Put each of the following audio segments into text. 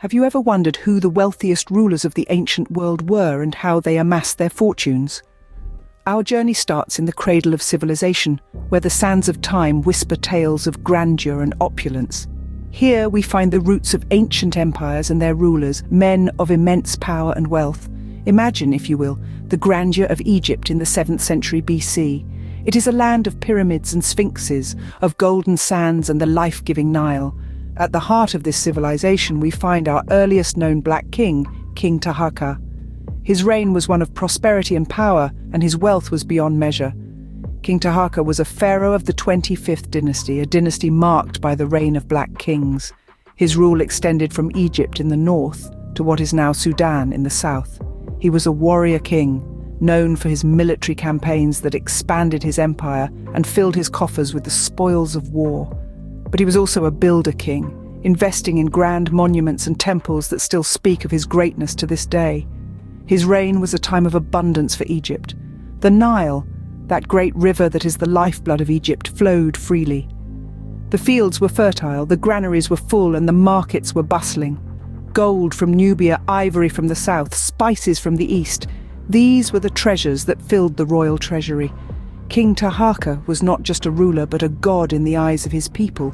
Have you ever wondered who the wealthiest rulers of the ancient world were and how they amassed their fortunes? Our journey starts in the cradle of civilization, where the sands of time whisper tales of grandeur and opulence. Here we find the roots of ancient empires and their rulers, men of immense power and wealth. Imagine, if you will, the grandeur of Egypt in the 7th century BC. It is a land of pyramids and sphinxes, of golden sands and the life-giving Nile. At the heart of this civilization we find our earliest known black king, King Taharqa. His reign was one of prosperity and power, and his wealth was beyond measure. King Taharqa was a pharaoh of the 25th dynasty, a dynasty marked by the reign of black kings. His rule extended from Egypt in the north to what is now Sudan in the south. He was a warrior king, known for his military campaigns that expanded his empire and filled his coffers with the spoils of war. But he was also a builder king, investing in grand monuments and temples that still speak of his greatness to this day. His reign was a time of abundance for Egypt. The Nile, that great river that is the lifeblood of Egypt, flowed freely. The fields were fertile, the granaries were full, and the markets were bustling. Gold from Nubia, ivory from the south, spices from the east. These were the treasures that filled the royal treasury. King Taharqa was not just a ruler but a god in the eyes of his people.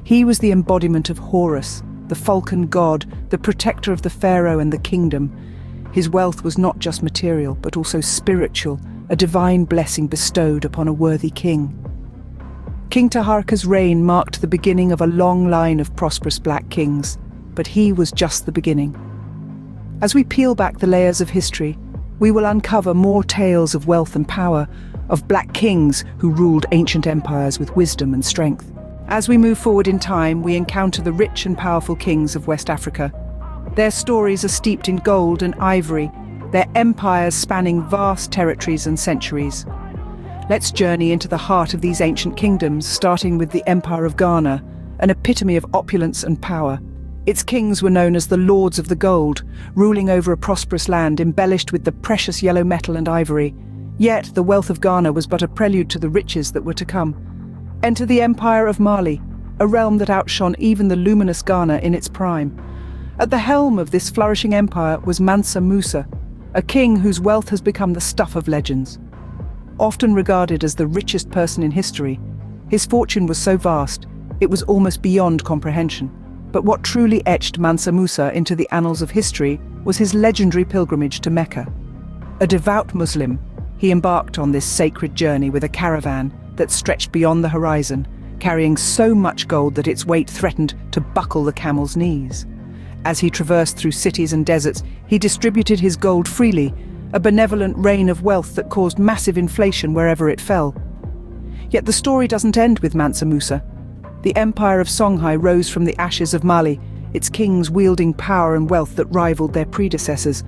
He was the embodiment of Horus, the falcon god, the protector of the pharaoh and the kingdom. His wealth was not just material but also spiritual, a divine blessing bestowed upon a worthy king. King Taharqa's reign marked the beginning of a long line of prosperous black kings, but he was just the beginning. As we peel back the layers of history, we will uncover more tales of wealth and power, of black kings who ruled ancient empires with wisdom and strength. As we move forward in time, we encounter the rich and powerful kings of West Africa. Their stories are steeped in gold and ivory, their empires spanning vast territories and centuries. Let's journey into the heart of these ancient kingdoms, starting with the Empire of Ghana, an epitome of opulence and power. Its kings were known as the Lords of the Gold, ruling over a prosperous land embellished with the precious yellow metal and ivory. Yet the wealth of Ghana was but a prelude to the riches that were to come. Enter the Empire of Mali, a realm that outshone even the luminous Ghana in its prime. At the helm of this flourishing empire was Mansa Musa, a king whose wealth has become the stuff of legends. Often regarded as the richest person in history, his fortune was so vast, it was almost beyond comprehension. But what truly etched Mansa Musa into the annals of history was his legendary pilgrimage to Mecca. A devout Muslim, he embarked on this sacred journey with a caravan that stretched beyond the horizon, carrying so much gold that its weight threatened to buckle the camel's knees. As he traversed through cities and deserts, he distributed his gold freely, a benevolent rain of wealth that caused massive inflation wherever it fell. Yet the story doesn't end with Mansa Musa. The empire of Songhai rose from the ashes of Mali, its kings wielding power and wealth that rivaled their predecessors.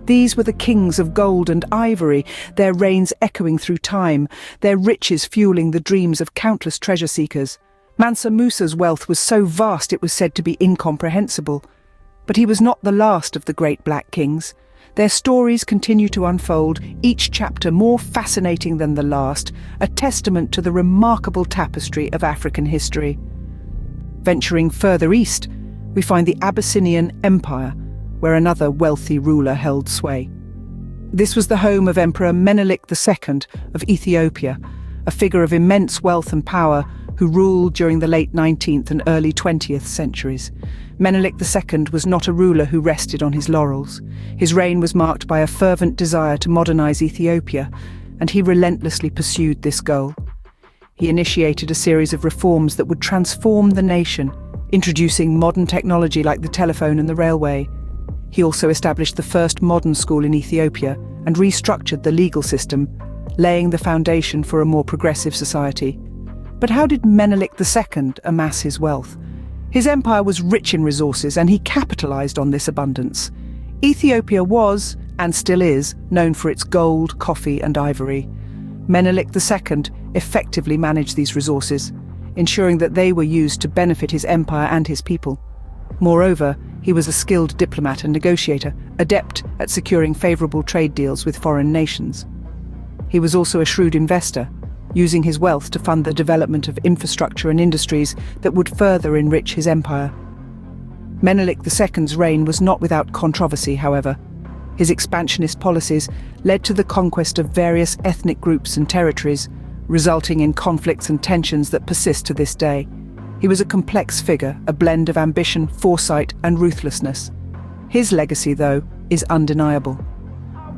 These were the kings of gold and ivory, their reigns echoing through time, their riches fueling the dreams of countless treasure seekers. Mansa Musa's wealth was so vast it was said to be incomprehensible. But he was not the last of the great black kings. Their stories continue to unfold, each chapter more fascinating than the last, a testament to the remarkable tapestry of African history. Venturing further east, we find the Abyssinian Empire, where another wealthy ruler held sway. This was the home of Emperor Menelik II of Ethiopia, a figure of immense wealth and power who ruled during the late 19th and early 20th centuries. Menelik II was not a ruler who rested on his laurels. His reign was marked by a fervent desire to modernize Ethiopia, and he relentlessly pursued this goal. He initiated a series of reforms that would transform the nation, introducing modern technology like the telephone and the railway. He also established the first modern school in Ethiopia and restructured the legal system, laying the foundation for a more progressive society. But how did Menelik II amass his wealth? His empire was rich in resources, and he capitalized on this abundance. Ethiopia was, and still is, known for its gold, coffee, and ivory. Menelik II effectively managed these resources, ensuring that they were used to benefit his empire and his people. Moreover, he was a skilled diplomat and negotiator, adept at securing favorable trade deals with foreign nations. He was also a shrewd investor, using his wealth to fund the development of infrastructure and industries that would further enrich his empire. Menelik II's reign was not without controversy, however. His expansionist policies led to the conquest of various ethnic groups and territories, resulting in conflicts and tensions that persist to this day. He was a complex figure, a blend of ambition, foresight, and ruthlessness. His legacy, though, is undeniable.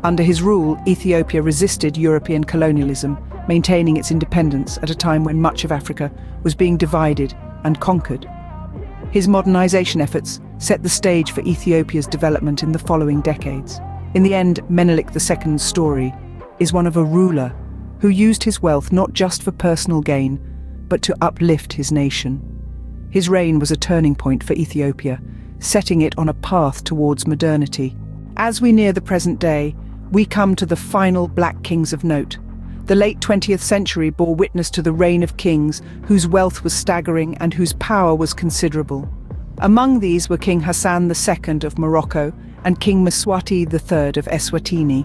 Under his rule, Ethiopia resisted European colonialism, maintaining its independence at a time when much of Africa was being divided and conquered. His modernization efforts set the stage for Ethiopia's development in the following decades. In the end, Menelik II's story is one of a ruler who used his wealth not just for personal gain, but to uplift his nation. His reign was a turning point for Ethiopia, setting it on a path towards modernity. As we near the present day, we come to the final black kings of note. The late 20th century bore witness to the reign of kings whose wealth was staggering and whose power was considerable. Among these were King Hassan II of Morocco and King Mswati III of Eswatini.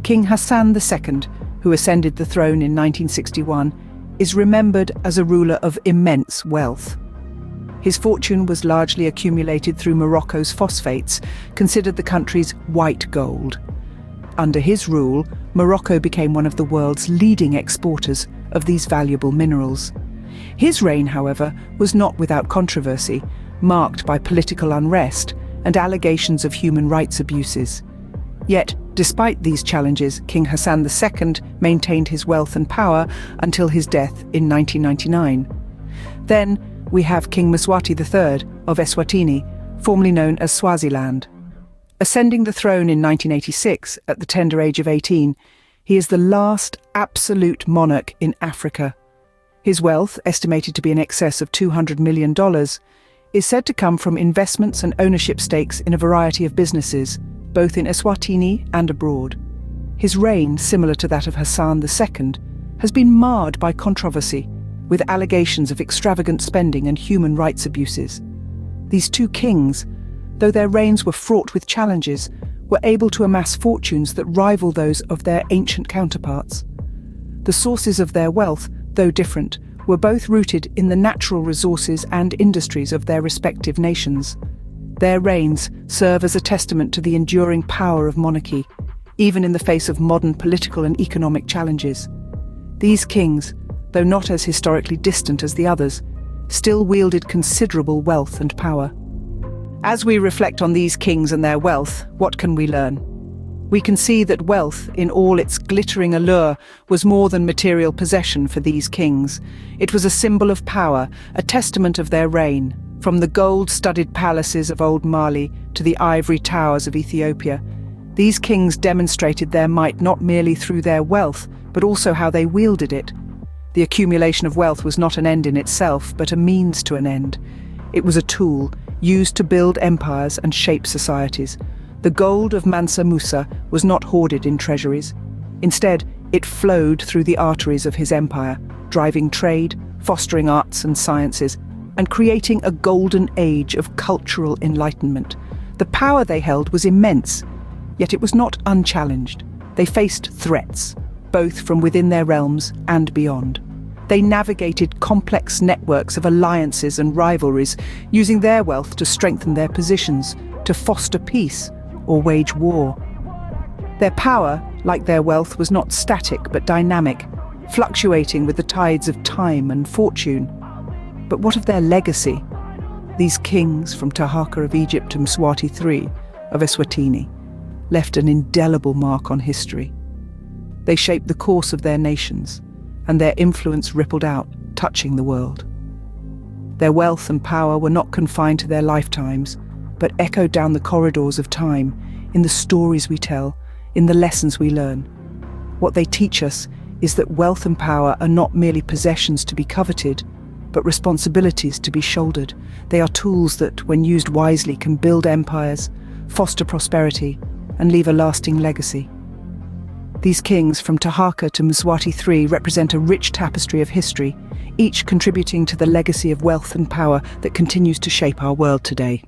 King Hassan II, who ascended the throne in 1961, is remembered as a ruler of immense wealth. His fortune was largely accumulated through Morocco's phosphates, considered the country's white gold. Under his rule, Morocco became one of the world's leading exporters of these valuable minerals. His reign, however, was not without controversy, marked by political unrest and allegations of human rights abuses. Yet, despite these challenges, King Hassan II maintained his wealth and power until his death in 1999. Then, we have King Mswati III of Eswatini, formerly known as Swaziland. Ascending the throne in 1986, at the tender age of 18, he is the last absolute monarch in Africa. His wealth, estimated to be in excess of $200 million, is said to come from investments and ownership stakes in a variety of businesses, both in Eswatini and abroad. His reign, similar to that of Hassan II, has been marred by controversy, with allegations of extravagant spending and human rights abuses. These two kings, though their reigns were fraught with challenges, were able to amass fortunes that rival those of their ancient counterparts. The sources of their wealth, though different, were both rooted in the natural resources and industries of their respective nations. Their reigns serve as a testament to the enduring power of monarchy, even in the face of modern political and economic challenges. These kings, though not as historically distant as the others, still wielded considerable wealth and power. As we reflect on these kings and their wealth, what can we learn? We can see that wealth, in all its glittering allure, was more than material possession for these kings. It was a symbol of power, a testament of their reign. From the gold-studded palaces of old Mali to the ivory towers of Ethiopia, these kings demonstrated their might not merely through their wealth, but also how they wielded it. The accumulation of wealth was not an end in itself, but a means to an end. It was a tool, used to build empires and shape societies. The gold of Mansa Musa was not hoarded in treasuries. Instead, it flowed through the arteries of his empire, driving trade, fostering arts and sciences, and creating a golden age of cultural enlightenment. The power they held was immense, yet it was not unchallenged. They faced threats, both from within their realms and beyond. They navigated complex networks of alliances and rivalries, using their wealth to strengthen their positions, to foster peace or wage war. Their power, like their wealth, was not static but dynamic, fluctuating with the tides of time and fortune. But what of their legacy? These kings, from Taharqa of Egypt to Mswati III of Eswatini, left an indelible mark on history. They shaped the course of their nations, and their influence rippled out, touching the world. Their wealth and power were not confined to their lifetimes, but echoed down the corridors of time, in the stories we tell, in the lessons we learn. What they teach us is that wealth and power are not merely possessions to be coveted, but responsibilities to be shouldered. They are tools that, when used wisely, can build empires, foster prosperity, and leave a lasting legacy. These kings, from Taharqa to Mswati III, represent a rich tapestry of history, each contributing to the legacy of wealth and power that continues to shape our world today.